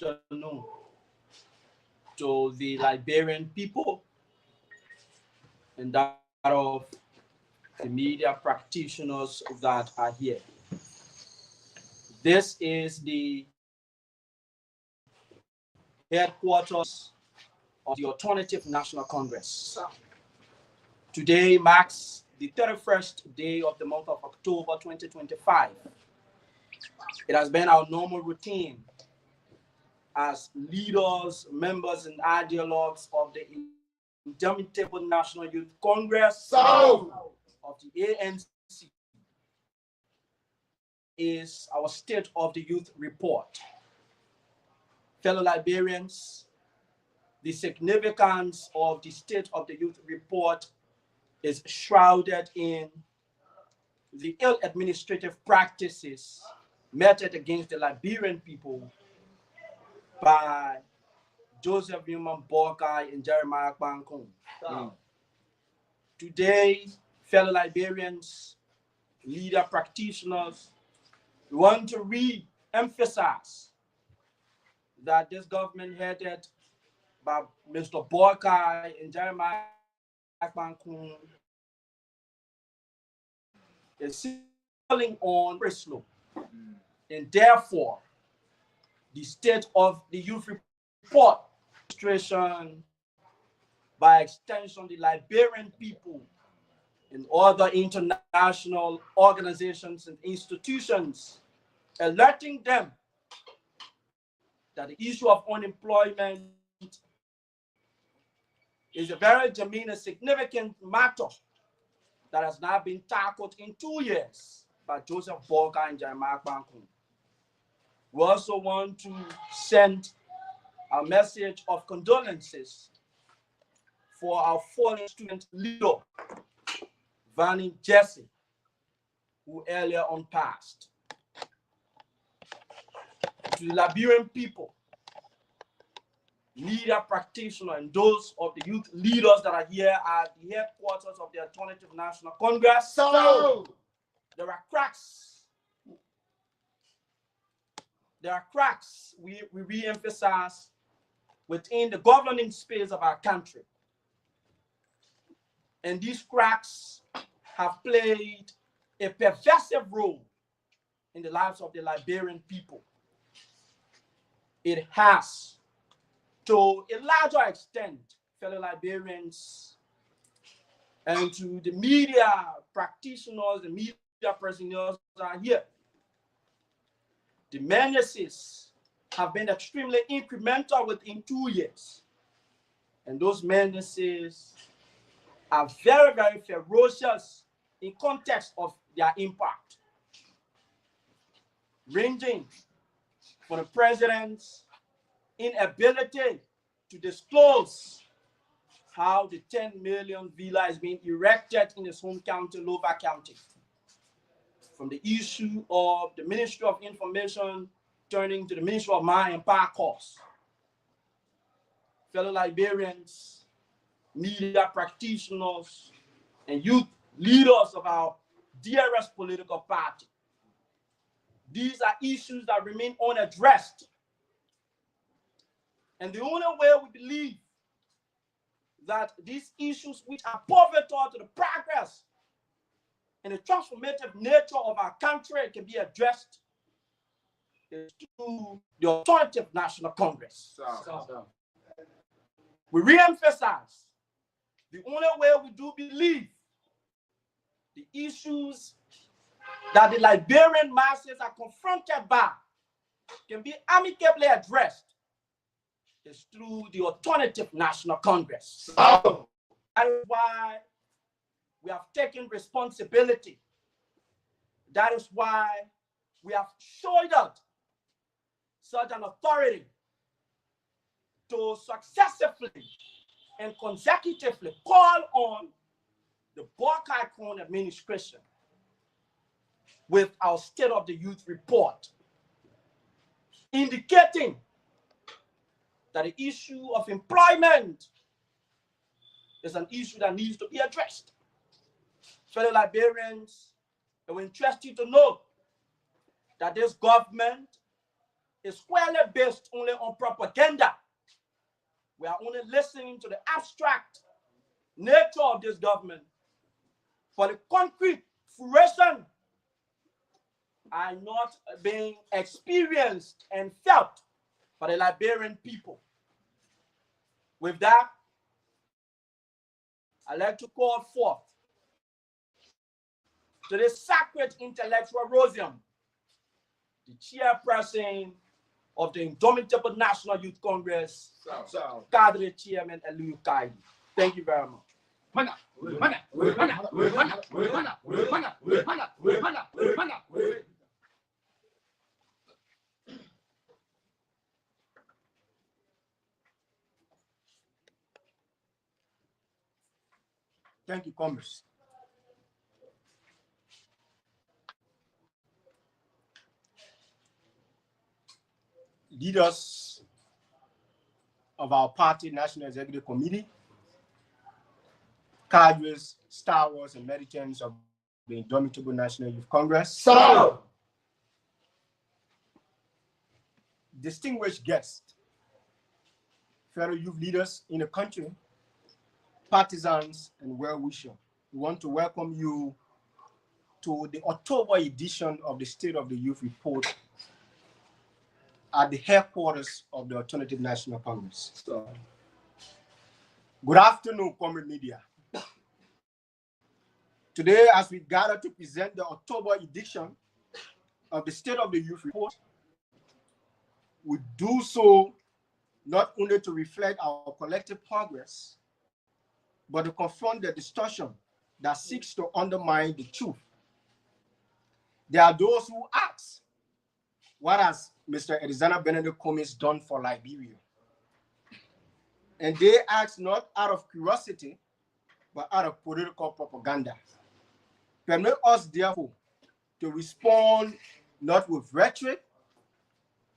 Afternoon to the Liberian people and that of the media practitioners that are here. This is the headquarters of the Alternative National Congress. Today marks the 31st day of the month of October 2025. It has been our normal routine as leaders, members, and ideologues of the Indomitable National Youth Congress of the ANC. Is our State of the Youth report. Fellow Liberians, the significance of the State of the Youth report is shrouded in the ill administrative practices meted against the Liberian people by Joseph Newman Boakai and Jeremiah Bankun. Today, fellow Liberians, leader practitioners, we want to re-emphasize that this government headed by Mr. Boakai and Jeremiah Bankun is falling on very slow. And therefore, the State of the Youth report, administration, by extension, the Liberian people and other international organizations and institutions, alerting them that the issue of unemployment is a very germane and significant matter that has now been tackled in 2 years by Joseph Boakai and Jeremiah Bankun. We also want to send a message of condolences for our fallen student leader, Vanny Jesse, who earlier on passed. To the Liberian people, media practitioners, and those of the youth leaders that are here at the headquarters of the Alternative National Congress, there are cracks. There are cracks we re-emphasize within the governing space of our country. And these cracks have played a pervasive role in the lives of the Liberian people. It has, to a larger extent, fellow Liberians, and to the media practitioners, the media personnel that are here, the menaces have been extremely incremental within 2 years. And those menaces are very, very ferocious in context of their impact, ranging from the president's inability to disclose how the 10 million villa is being erected in his home county, Louva County, from the issue of the Ministry of Information turning to the Ministry of Mine and Power Costs. Fellow Liberians, media practitioners, and youth leaders of our dearest political party, these are issues that remain unaddressed. And the only way we believe that these issues which are pivotal to the progress and the transformative nature of our country can be addressed is through the Alternative National Congress. We re-emphasize the only way we do believe the issues that the Liberian masses are confronted by can be amicably addressed is through the Alternative National Congress. That is why we have taken responsibility. That is why we have shouldered such an authority to successively and consecutively call on the Boakai-Corn administration with our State of the Youth report, indicating that the issue of employment is an issue that needs to be addressed. Fellow Liberians, it will interest you to know that this government is squarely based only on propaganda. We are only listening to the abstract nature of this government, for the concrete fruition are not being experienced and felt by the Liberian people. With that, I'd like to call forth to this sacred intellectual rosium, the chairperson of the Indomitable National Youth Congress, Cadre Chairman Eliu Kaidi. Thank you very much. Thank you, Commerce. Leaders of our party National Executive Committee, cadres, stalwarts, and militants of the Indomitable National Youth Congress. So, distinguished guests, fellow youth leaders in the country, partisans, and well-wishers. We want to welcome you to the October edition of the State of the Youth Report at the headquarters of the Alternative National Congress. so. Good afternoon, Comrade Media. Today, as we gather to present the October edition of the State of the Youth Report, we do so not only to reflect our collective progress, but to confront the distortion that seeks to undermine the truth. There are those who ask, what has Mr. Edizana Benedict Cummings done for Liberia? And they ask not out of curiosity, but out of political propaganda. Permit us, therefore, to respond not with rhetoric,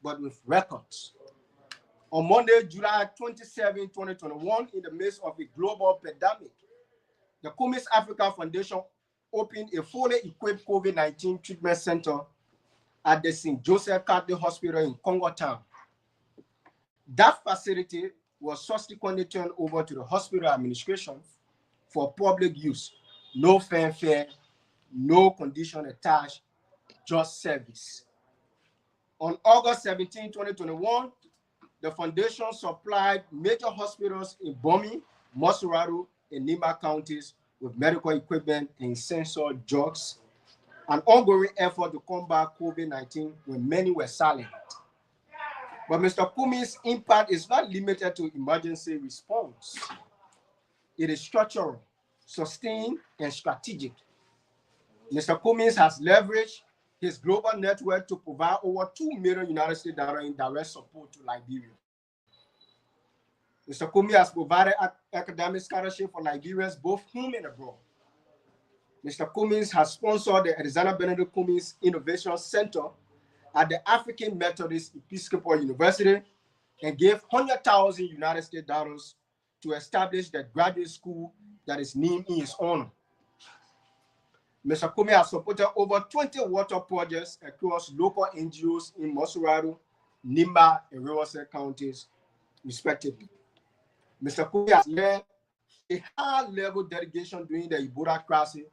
but with records. On Monday, July 27, 2021, in the midst of a global pandemic, the Cummings Africa Foundation opened a fully equipped COVID-19 treatment center at the St. Joseph Catholic Hospital in Congo Town. That facility was subsequently turned over to the hospital administration for public use. No fanfare, no condition attached, just service. On August 17, 2021, the foundation supplied major hospitals in Bomi, Mosuraro, and Nima counties with medical equipment and essential drugs, an ongoing effort to combat COVID-19 when many were silent. But Mr. Cummings' impact is not limited to emergency response. It is structural, sustained, and strategic. Mr. Cummings has leveraged his global network to provide over $2 million United States in direct support to Liberia. Mr. Cummings has provided academic scholarship for Liberians both home and abroad. Mr. Cummings has sponsored the Edizana Benedict Cummings Innovation Center at the African Methodist Episcopal University and gave 100,000 United States dollars to establish the graduate school that is named in his honor. Mr. Cummings has supported over 20 water projects across local NGOs in Mosuraro, Nimba, and Riverside counties, respectively. Mr. Cummings has led a high-level delegation during the Ebola crisis,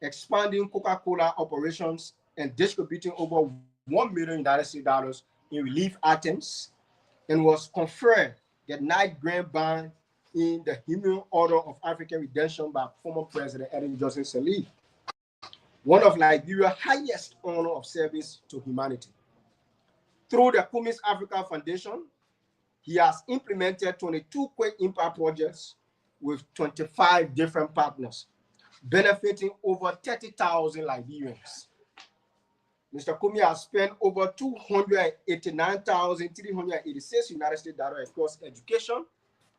expanding Coca-Cola operations and distributing over $1 million in relief items, and was conferred the Knight Grand Band in the Human Order of African Redemption by former President Ellen Johnson Sirleaf, one of Liberia's highest honor of service to humanity. Through the Cummins Africa Foundation, he has implemented 22 quick impact projects with 25 different partners, benefiting over 30,000 Liberians. Mr. Kumi has spent over $289,386 United States dollars across education,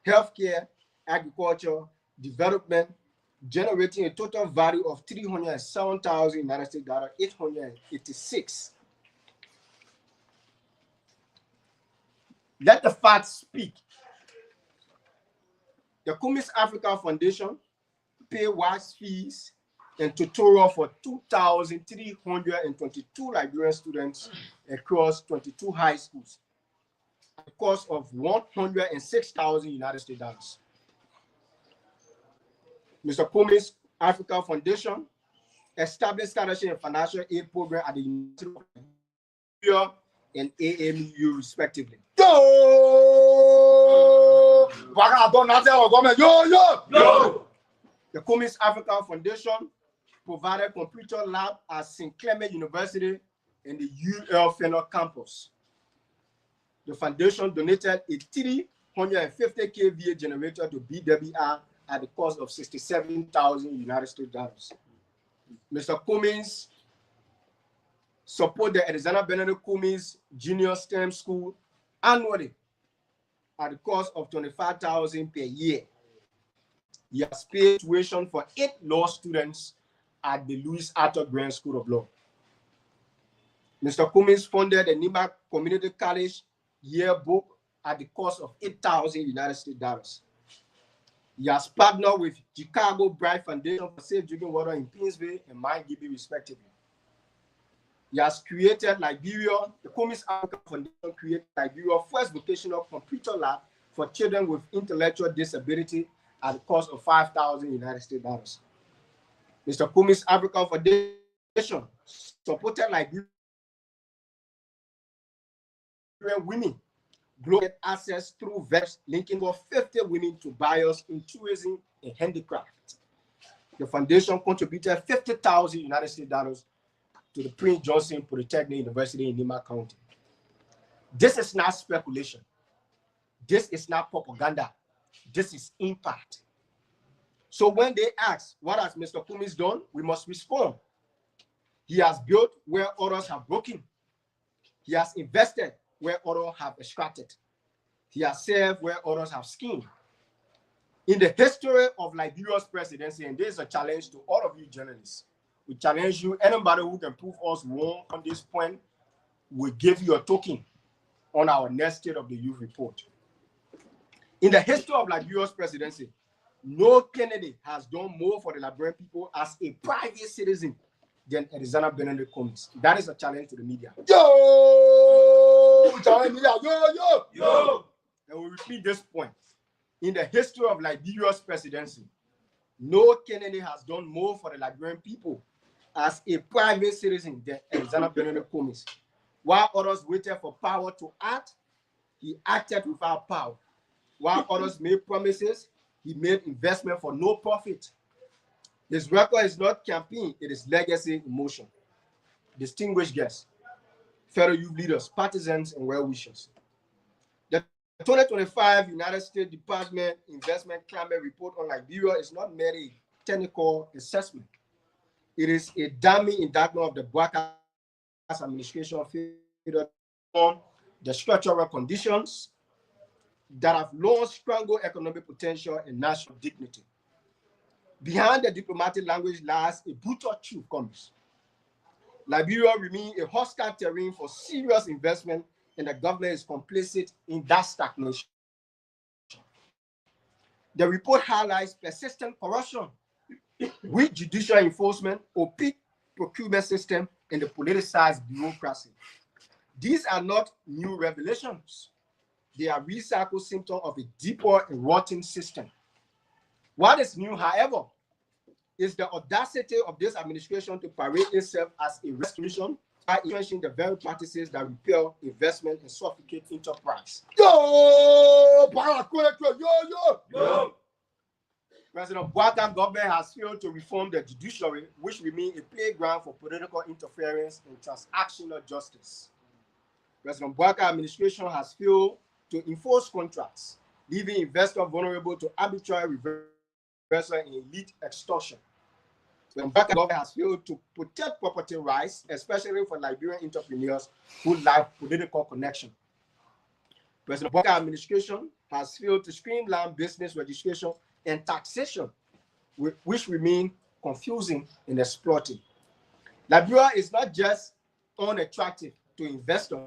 healthcare, agriculture, development, generating a total value of $307,000 United States dollars 886. Let the facts speak. The Cummins Africa Foundation pay wise fees and tutorial for 2,322 Liberian students across 22 high schools at the cost of $106,000 United States dollars. Mr. Cummins Africa Foundation established scholarship and financial aid program at the University of Liberia and AMU respectively. Yo! The Cummins Africa Foundation provided computer lab at St. Clement University and the UL Fenner campus. The foundation donated a 350 kVA generator to BWI at the cost of $67,000 United States dollars. Mr. Cummins support the Alexander Benedict Cummins Junior STEM School annually at the cost of $25,000 per year. He has paid tuition for 8 law students at the Louis Arthur Grant School of Law. Mr. Cummins funded the Nima Community College yearbook at the cost of $8,000 United States dollars. He has partnered with Chicago Bright Foundation for safe drinking water in Pinsville and Mount Gibby, respectively. He has created Liberia, the Cummins Africa Foundation created Liberia's first vocational computer lab for children with intellectual disability at the cost of $5,000 United States dollars. Mr. Cummins Africa Foundation supported Liberian women global access through VEX, linking over 50 women to buyers in tourism and handicraft. The foundation contributed $50,000 United States dollars to the Prince Johnson Polytechnic University in Nima County. This is not speculation. This is not propaganda. This is impact. So when they ask, what has Mr. Cummins done? We must respond. He has built where others have broken. He has invested where others have extracted. He has served where others have schemed. In the history of Liberia's presidency, and this is a challenge to all of you journalists, we challenge you, anybody who can prove us wrong on this point, we give you a token on our next State of the Youth report. In the history of Liberia's presidency, no candidate has done more for the Liberian people as a private citizen than Alexander Benedict Cummins. That is a challenge to the media. Yo! And we repeat this point. In the history of Liberia's presidency, no candidate has done more for the Liberian people as a private citizen than Alexander Benedict Cummins. While others waited for power to act, he acted without power. While others made promises, he made investment for no profit. His record is not campaign, it is legacy in motion. Distinguished guests, fellow youth leaders, partisans, and well-wishers. The 2025 United States Department Investment Climate Report on Liberia is not merely a technical assessment. It is a damning indictment of the Bouakai administration on the structural conditions that have long strangled economic potential and national dignity. Behind the diplomatic language lies a brutal truth comes. Liberia remains a hostile terrain for serious investment, and the government is complicit in that stagnation. The report highlights persistent corruption, weak judicial enforcement, opaque procurement system, and the politicized bureaucracy. These are not new revelations. They are recycled symptoms of a deeper and rotten system. What is new, however, is the audacity of this administration to parade itself as a resolution by entrenching the very practices that repel investment and suffocate enterprise. Yo! Parakwekwe, yo! President Boakan government has failed to reform the judiciary, which remains a playground for political interference and transactional justice. President Boakan administration has failed to enforce contracts, leaving investors vulnerable to arbitrary reversal and elite extortion. President Boakan government has failed to protect property rights, especially for Liberian entrepreneurs who lack political connection. President Boakan administration has failed to streamline business registration and taxation, which remain confusing and exploiting. Liberia is not just unattractive to investors,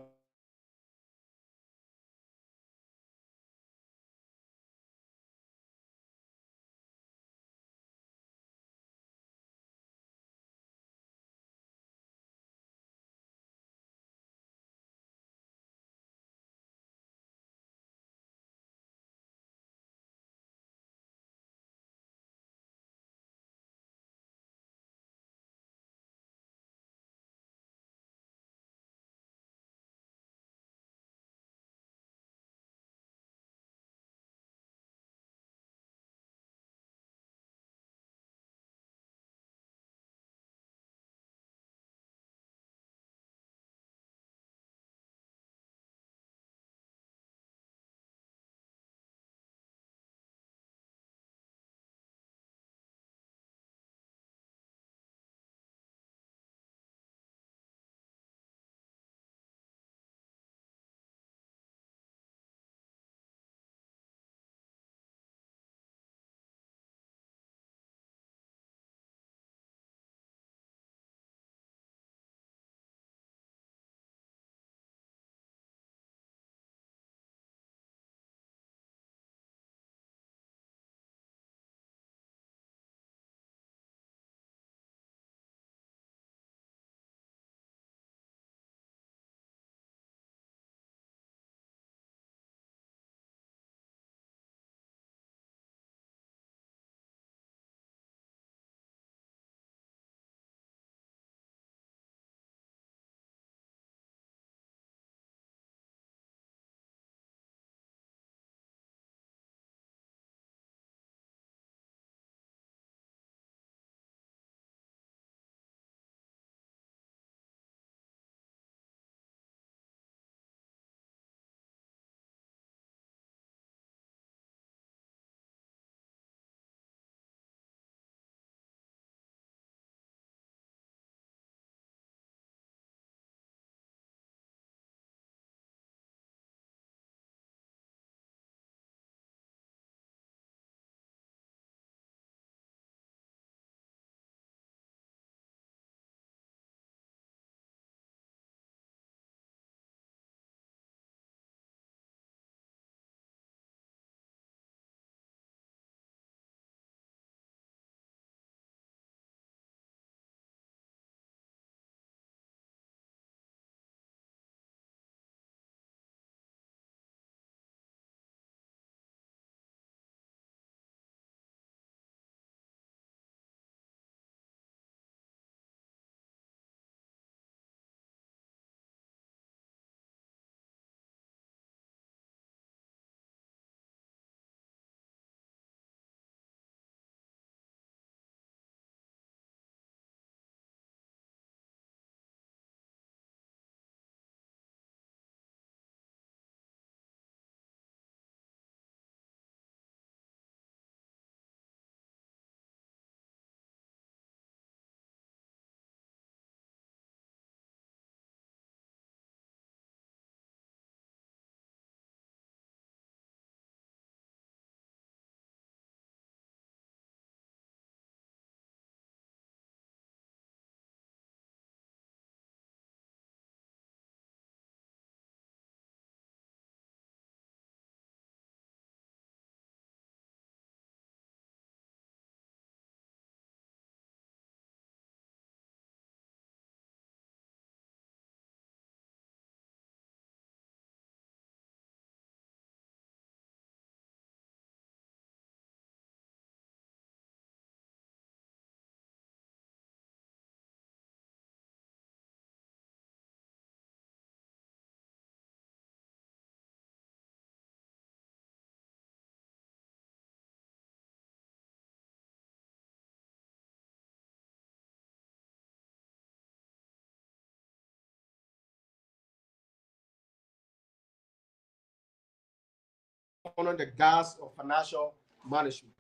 under the guise of financial management.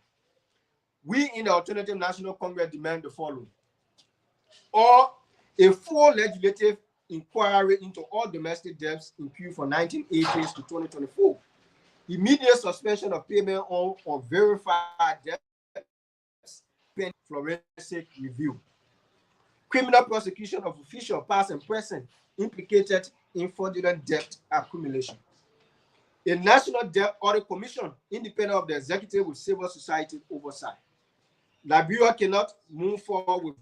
We in the Alternative National Congress demand the following: or a full legislative inquiry into all domestic debts incurred from 1980s to 2024, immediate suspension of payment on verified debts pending forensic review, criminal prosecution of officials past and present implicated in fraudulent debt accumulation, a national debt audit commission independent of the executive with civil society oversight. Liberia cannot move forward with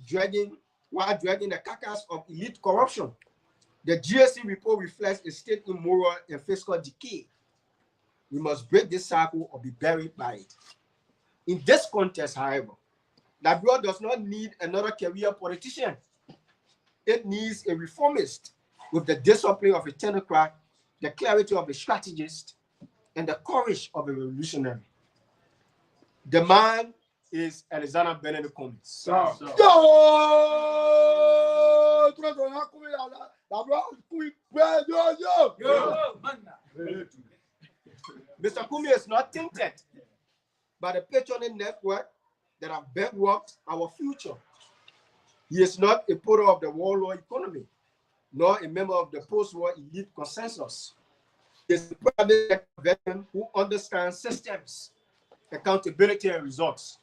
dragging the carcass of elite corruption. The GSC report reflects a state in moral and fiscal decay. We must break this cycle or be buried by it. In this context, however, Liberia does not need another career politician. It needs a reformist with the discipline of a technocrat, the clarity of a strategist, and the courage of a revolutionary. The man is Alexander Benedict Cummings. Mr. Cummings is not tainted by the patronage network that have bankrupt our future. He is not a product of the warlord economy, nor a member of the post-war elite consensus. He is a private veteran who understands systems, accountability, and results.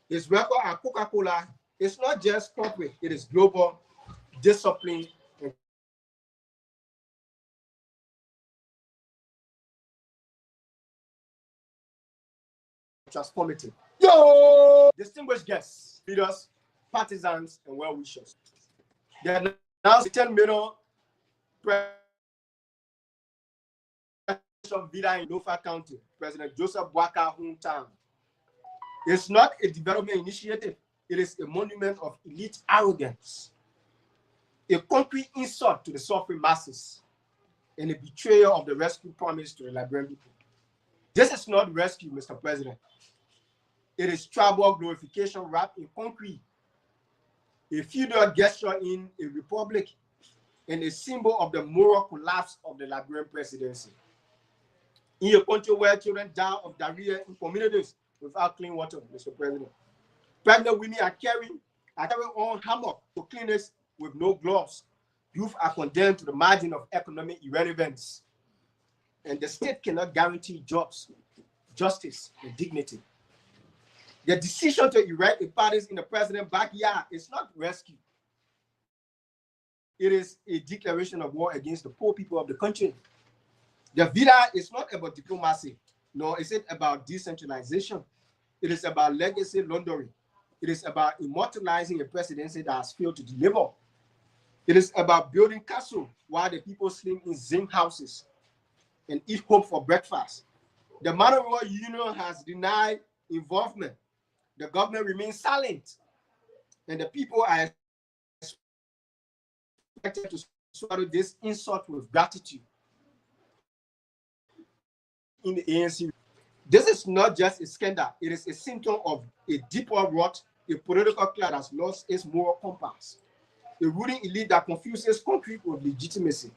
His record at Coca-Cola is not just corporate, it is global, discipline, and transformative. Distinguished guests, leaders, partisans, and well-wishers. They are now 10 million Vida in Lofa County, President Joseph Boakai hometown. It's not a development initiative, it is a monument of elite arrogance, a concrete insult to the suffering masses, and a betrayal of the rescue promise to the Liberian people. This is not rescue, Mr. President. It is tribal glorification wrapped in concrete, a feudal gesture in a republic, and a symbol of the moral collapse of the Liberian presidency. In a country where children die of diarrhea in communities without clean water, Mr. President. Pregnant women are carrying on hammock to clinics with no gloves. Youth are condemned to the margin of economic irrelevance. And the state cannot guarantee jobs, justice, and dignity. The decision to erect the parties in the president's backyard is not rescue. It is a declaration of war against the poor people of the country. The Vida is not about diplomacy, nor is it about decentralization. It is about legacy laundering. It is about immortalizing a presidency that has failed to deliver. It is about building castles while the people sleep in zinc houses and eat hope for breakfast. The Manuel Union has denied involvement. The government remains silent, and the people are expected to swallow this insult with gratitude. In the ANC, this is not just a scandal, it is a symptom of a deeper rot, a political class that has lost its moral compass, a ruling elite that confuses concrete with legitimacy,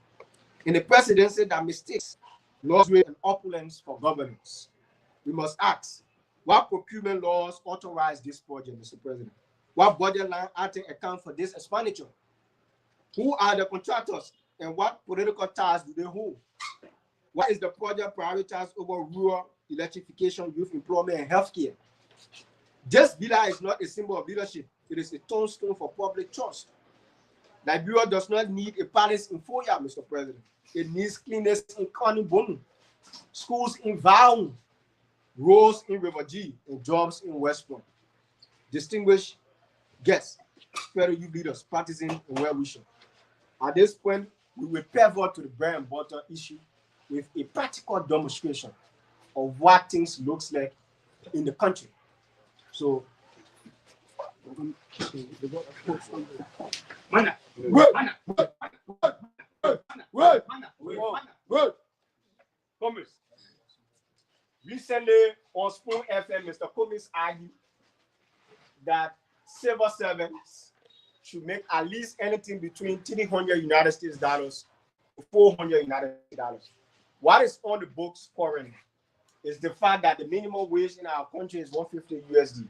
and a presidency that mistakes luxury and opulence for governance. We must ask, what procurement laws authorize this project, Mr. President? What budget line item account for this expenditure? Who are the contractors and what political ties do they hold? Why is the project prioritized over rural electrification, youth employment, and healthcare? This villa is not a symbol of leadership. It is a tombstone for public trust. Liberia does not need a palace in Foya, Mr. President. It needs cleanness in Kanibonu, schools in Vaun, roads in River G, and jobs in West Point. Distinguished guests, fellow youth leaders, partisans, and well-wishers. At this point, we will pivot to the bread and butter issue with a practical demonstration of what things looks like in the country. So, Cummings. Recently on Spoon FM, Mr. Cummings argued that civil servants should make at least anything between $300 United States to $400 United States. What is on the books currently is the fact that the minimum wage in our country is 150 USD.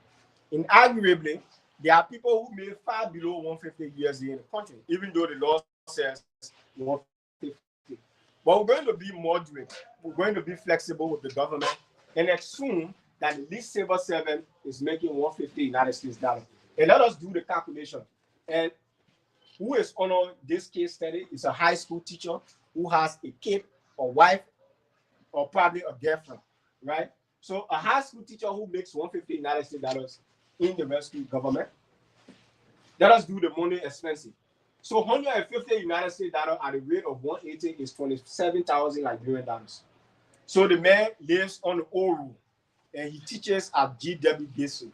Inarguably, there are people who make far below 150 USD in the country, even though the law says 150. But we're going to be moderate. We're going to be flexible with the government and assume that the least civil servant is making 150 United States dollars. And let us do the calculation. And who is on this case study is a high school teacher who has a kid or wife or probably a girlfriend, right? So a high school teacher who makes 150 United States dollars in the rescue government, let us do the money expensive. So 150 United States dollars at a rate of 180 is 27,000 Liberian dollars. So the man lives on the old rule and he teaches at GW Gacy.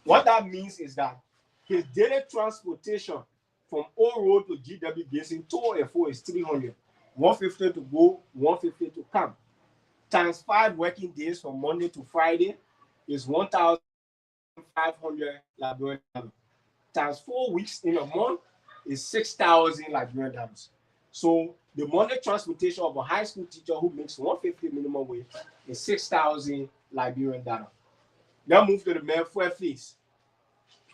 What that means is that his daily transportation from Old Road to GW Gacy to and fro is 300. 150 to go, 150 to come. Times 5 working days from Monday to Friday is 1,500 Liberian dollars. Times 4 weeks in a month is 6,000 Liberian dollars. So the monthly transportation of a high school teacher who makes 150 minimum wage is 6,000 Liberian dollars. Now move to the man first phase.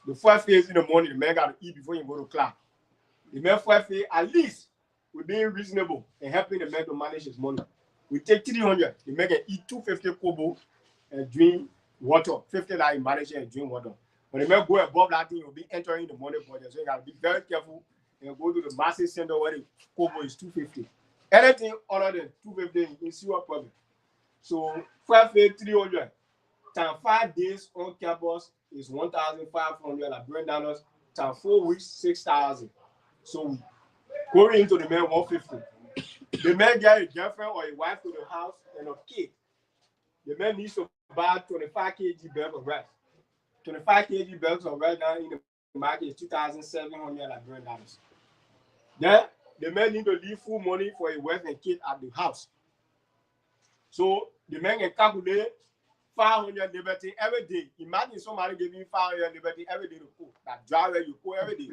The first phase in the morning, the man got to eat before you go to class. The man first phase, at least, we're being reasonable and helping the man to manage his money. We take 300, the man can eat 250 kobo and drink water. 50 that he manages and drink water. When the man go above that thing, you'll be entering the money budget. So you got to be very careful and go to the massive center where the kobo is 250. Anything other than 250 is serious problem. So first phase 300 times 5 days on campus is 1,500 Liberian dollars. Times 4 weeks, 6,000. So going into the man 150. The man get a girlfriend or a wife to the house and a kid. The man needs to buy 25 kg bags of rice. 25 kg bags of rice now in the market is 2,700 Liberian dollars. Then the man need to leave full money for a wife and kid at the house. So the man can calculate 500 liberty every day. Imagine somebody giving 500 liberty every day to cook. That drive where you cook every day.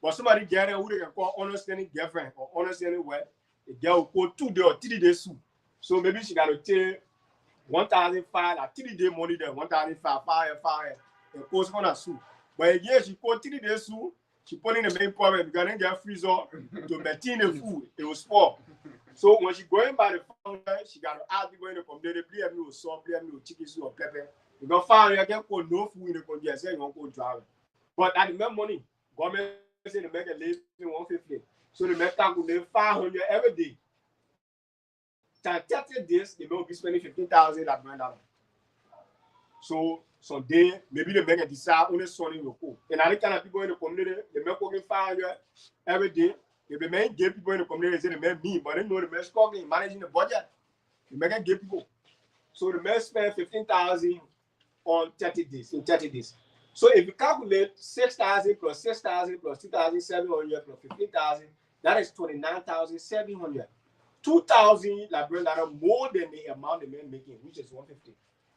But somebody get there who they can call understanding girlfriend or understanding wife. The girl will go 2 days or 3 days soon. So maybe she got to take 1,500 at 3 day money there, 1,500, 500, and post on her soon. But again, she go 3 days soon, she put in the main problem because then get freezer to maintain the food. It was spoiled. So when she going by the phone, she got to ask people in the community, please have me with salt, please have me with chicken soup or pepper. Because 500 can go no food in the community, say you won't go drive. But at the main money, government say they make a living 150. So they make calculate 500 every day. Times 30 days, they will be spending 15,000 Liberian dollars. So someday, maybe they make a decide only Sunday will go. And other kind of people in the community, they make cooking 500 every day. If they make gay people in the community, they say they make me, but they know they make struggling managing the budget. They make gay people. So they may spend 15,000 on 30 days, in 30 days. So if you calculate 6,000 plus 6,000 plus 2,700 plus 15,000, that is 29,700. 2,000 Liberian dollars more than the amount the man making, which is 150.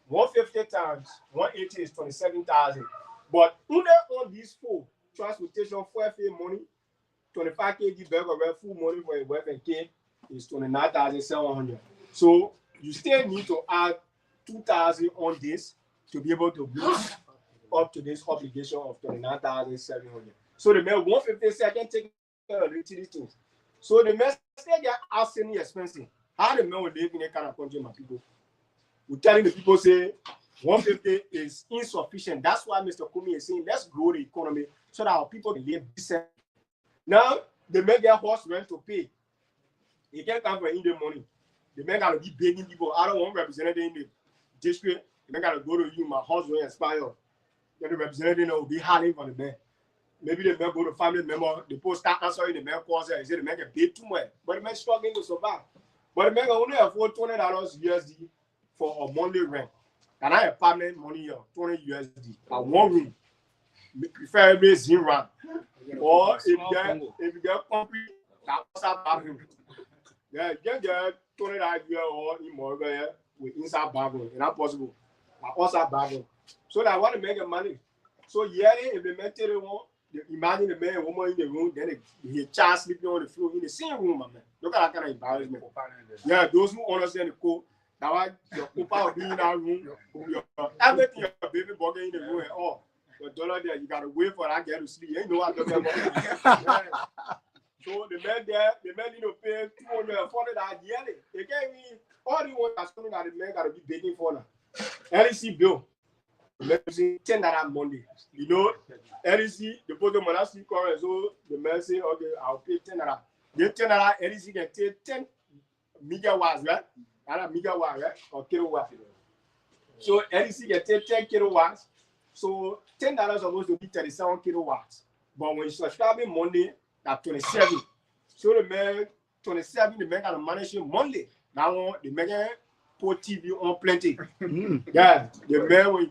150 times 180 is 27,000. But only on these four, transportation, fuel fare money, 25 kg bag of full money for a wife and kid is 29,700. So you still need to add 2,000 on this to be able to boost up to this obligation of 29,700. So the man 150 second take care of the things. So the man still get outstanding expensive. How the man will live in a kind of country, my people? We're telling the people say 150 is insufficient. That's why Mr. Kumi is saying let's grow the economy so that our people can live decent. Now the man get horse rent to pay. He can't come for Indian money. The man gotta be begging people. I don't want representative in the district. The man gotta go to you. My horse will expire. Then the representative will be hiding for the man. Maybe the man go to family member. The post start answering the man calls and say the man can pay too much, but the man struggling to survive. But the man can only afford $20 USD for a monthly rent. And I have permanent money here, 20 USD at one room, preferably zero. Or if you get concrete, that's a bathroom. Yeah, you can get $20 or more with inside bathroom. It's not possible. Outside bathroom. So that I want to make money. So yearly, if they maintain one, Imagine the man and woman in the room, then he child sleeping on the floor in the same room, man. Look at that kind of embarrassment. Yeah, those who understand the code, that why your papa will be in that room, everything your baby bugging in the room and all. Your daughter there, you gotta wait for that girl to sleep. You ain't know what I'm talking about. So the man there, the man need to pay $240 yearly. They gave me all the ones that's something that the man gotta be begging for now. LEC bill. $10 Monday. You know, LEC, the bottom of that current, so the man say, okay, I'll pay $10. The $10 LEC can take 10 megawatts, right? And a megawatt, right? Or kilowatt. So LEC can take 10 kilowatts. So $10 is supposed to be 37 kilowatts. But when you subscribe in Monday, that's 27. So the man, 27, the man can manage it Monday. Now the man put TV on plenty. Yeah, the man when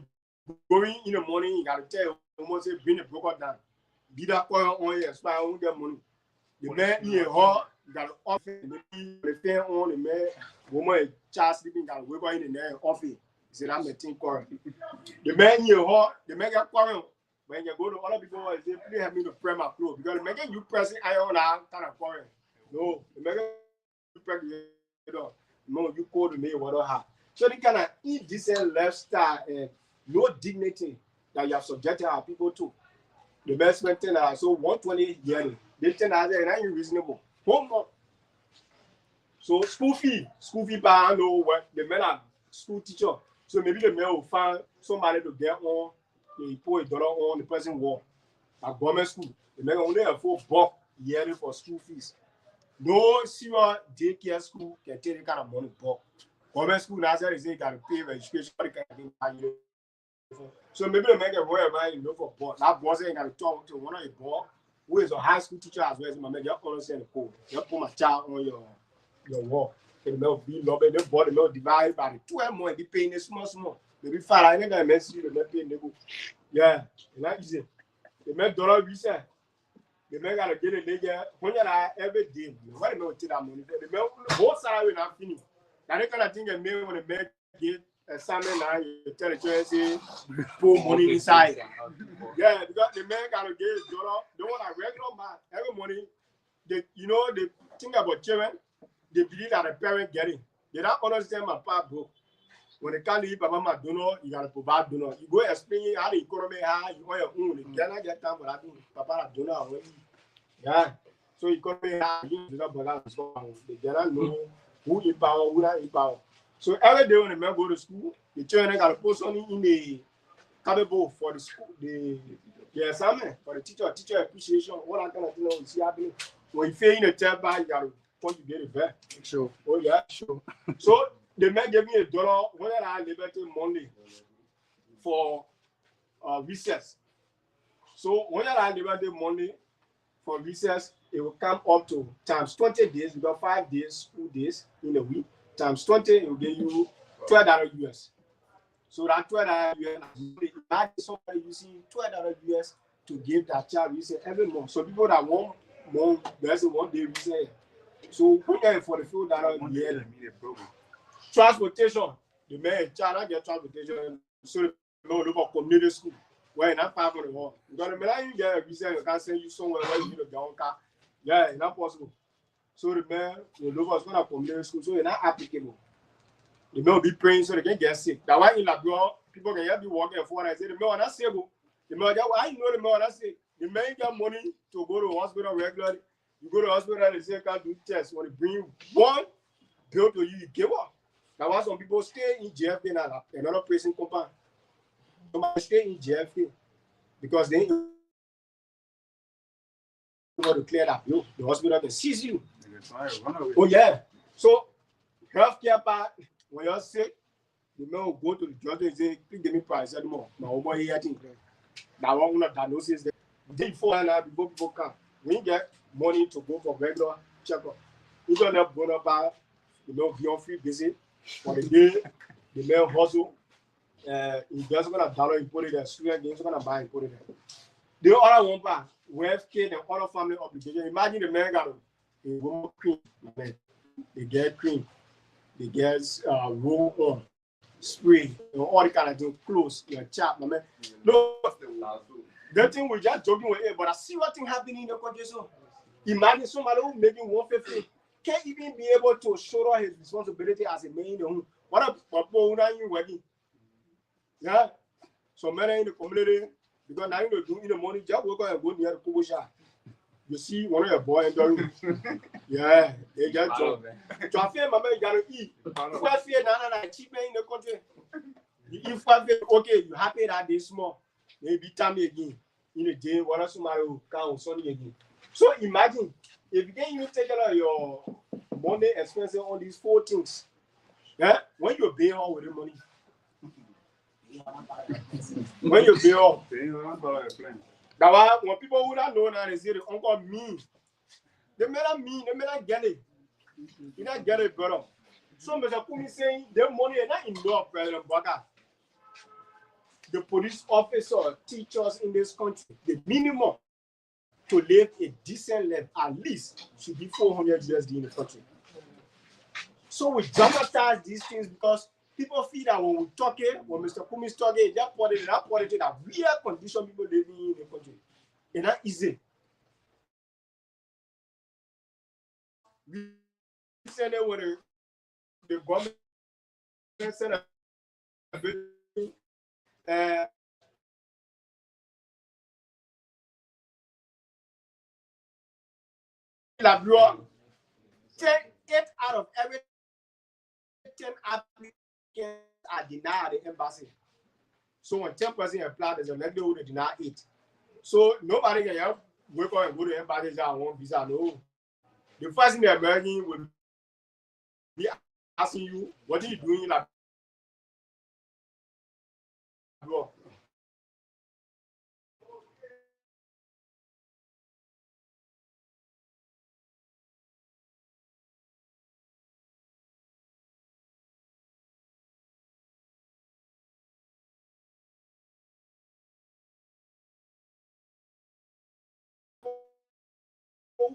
going in the morning, you gotta tell almost say bring the broker down. Be that coil on your spine, won't get money. The man in a hall, you gotta offer the fan on the man, woman child sleeping, gotta wake up in the night offer. He said, I'm a team quarrel. The man in a hall, the man got quarrel. When you go to other people, they say, please help me to press my clothes. Because the man you pressing iron out, kind of quarrel. No, the man you press the door. No, you call the man, what have. So they kind of indecent lifestyle and no dignity that you have subjected our people to. The best maintain so 120 yearly. They tell us that ain't reasonable. Homework. So school fee I know what the men are school teacher. So maybe the men will find somebody to get on, they put $1 on the person wall. At government school, the men only have $4 yearly for school fees. No serious daycare school can take that kind of money. Government school now they say you got to pay for education. So maybe the man can worry about it, for boss. That boss ain't got to talk to one of the boss who is a high school teacher as well as my man. You understand the code. You put my child on your wall. The man be loving the body, the divide by the 12 months. Be paying the small. Maybe $5. I ain't gonna mess you. The man paying the yeah, not easy. The man dollar reset. The man gotta get a nigga $100 every day. What the man will take that money for? The man both salary not finished. Now they kind of think a man when the man get a salmon now, you tell the church say put money inside. Yeah, because the man gotta get $1. They want a regular man every morning. They they think about children. They believe that the parent get it. They don't understand my part, bro. When they can't leave Papa Madonna, you gotta provide donor. You go explain how the economy high, you want your own. You cannot get time for that. Papa Madonna, yeah. So economy high, you do not balance. They cannot know who in power, who not in power. So every day when the men go to school, the children got to put something in the cabin for the school, the assignment for the teacher appreciation, all that kind of thing you see happening. When you fail in the test bar, you got to point to get it back. Sure. Oh yeah, sure. So the man gave me $1 when I Liberty Monday for recess. So when I Liberty Monday for recess, it will come up to times 20 days. We got 5 days, 2 days in a week. Times 20, it will give you $12 US. So that $12 US, imagine somebody using $12 US to give that child recess every month. So people that want month, there's a 1 day recess. So put them for the $4 yearly. Transportation, the man child get transportation. So the man look for community school. Where not $500. Because the man you get a visa, you can send you somewhere where you need a gun car. Yeah, it's not possible. So the man will look for school community school, so it's not applicable. The man will be praying so they can get sick. That's why in Labrador, people can help you walking for and I say the man not sick. The man, I know the man not sick. The man get money to go to hospital regularly. You go to hospital and they say can't do tests. When they bring one bill to you, you give up. That's why some people stay in JFK now, another prison compound. Somebody stay in JFK because they want to clear that bill. The hospital can seize you. Oh yeah. So healthcare part, when you're sick, the man will go to the judge and say, please give me price anymore. My over here, I think that one not diagnosis there. Day before and before people come, when you get money to go for regular checkup, you don't have to go back, beyond free visit for the day, the man hustle. He just gonna dollar, he put it there, student games gonna buy and put it there. The other one part, we have kids and other family obligation. Imagine the man got a woman cream, they get cream, they get roll on, spray, all the kind of things, clothes, your chap, my man. No, That thing we just joking with it, but I see what thing happening in the country. So imagine somebody who making 150 can't even be able to shoulder his responsibility as a man in the home. What a you working? Yeah. So many in the community because now you do in the morning, just work and go near the Kubo shop. You see one of your boy in the room. Yeah, they just joke. So I feel my man gotta eat. If I feel that cheap in the country, if I feel okay, you happy that they small, maybe time again in a day, what else tomorrow count Sunday again. So imagine if you can't even take out your money expenses on these 4 things. Yeah, when you pay all with the money. When you pay off, that why when people would not know that they say the uncle mean, they may not mean, they may not get it. You not get it, brother. So Mr. Kumi saying their money is not enough, President Baka. The police officer, teachers in this country, the minimum to live a decent life at least should be 400 USD in the country. So we dramatize these things because people feel that when we talk it, when Mr. Kumi is talking, that politics that real condition people living in the country. It's not easy. Recently, when the government said a bit, 8 out of every 10 applicants are denied at the embassy. So when 10% apply, there's a likelihood to deny 8. So nobody can help wake up and go to the embassy and want visa. No. The first thing they're begging will be asking you, what are you doing in that?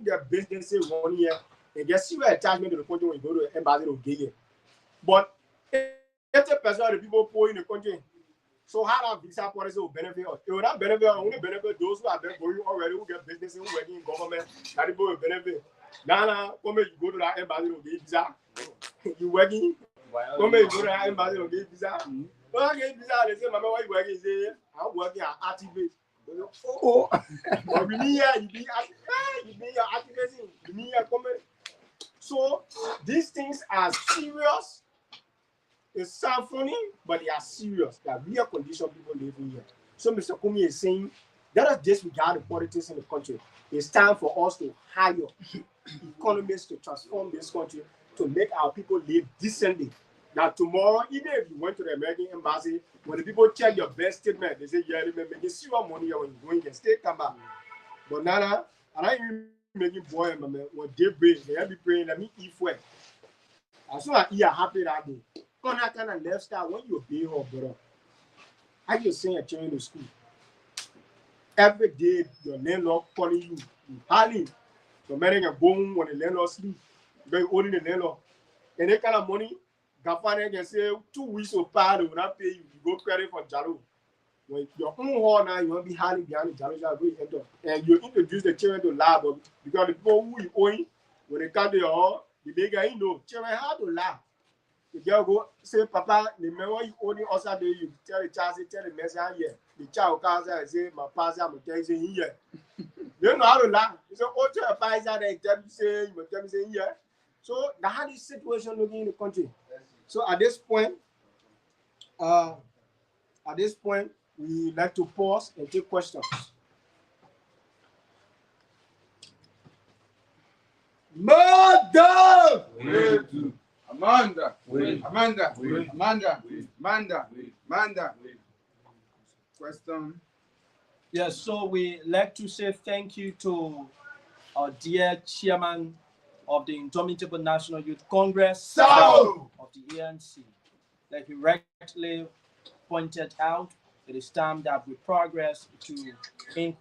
Their business 1 year and get serious attachment to the country when you go to the embassy to get it. But 80% of the people poor in the country. So how that visa policy will benefit us? It will not benefit us, only benefit those who have been going already, who get business, who working in government, that people will benefit. Now, come you go to that embassy to get visa. You working? Come you go to that embassy to get visa. Don't get visa, they say, Mama, why you working? Say, I'm working at Activate. Oh, but we need you be your activism. You need your comment. So these things are serious. It sounds funny, but they are serious. They are real condition people living here. So Mr. Kumi is saying, let us disregard the politics in the country. It's time for us to hire economists to transform this country to make our people live decently. Now tomorrow, even if you went to the American embassy, when the people check your best statement, they say, yeah, they make serious money here when you go in and stay come back. But now, I don't even making boy, man, when they pray, they have be praying, let me eat well. As soon as you are happy that day, on that kind of lifestyle, when you pay her, brother, how you send your children to school? Every day, your landlord calling you, hardly. So many are going when the landlord sleep, they owning the landlord. And that kind of money, Gafane can say 2 weeks of pay, they will not pay you. You go credit for Jalo. When your own hall now, you want to be hardly behind the Jalo, and you introduce the children to lab because the people who you own, when they come to your hall, the big guy, you know, children have to laugh. The girl go say, Papa, the man you only also do you tell the child, tell the messenger here. The child comes and say, my pastor, I'm telling you here. They don't know how to laugh. So, oh, tell a pastor, they tell me say, you tell me say here. So, that's how this situation looking in the country. So, at this point, we like to pause and take questions. Mother! Amanda, Oui. Amanda, Oui. Amanda, Oui. Amanda, Oui. Amanda. Oui. Question. Yes, so we like to say thank you to our dear chairman of the Indomitable National Youth Congress So! of the ANC. Like he rightly pointed out, it is time that we progress to inquiry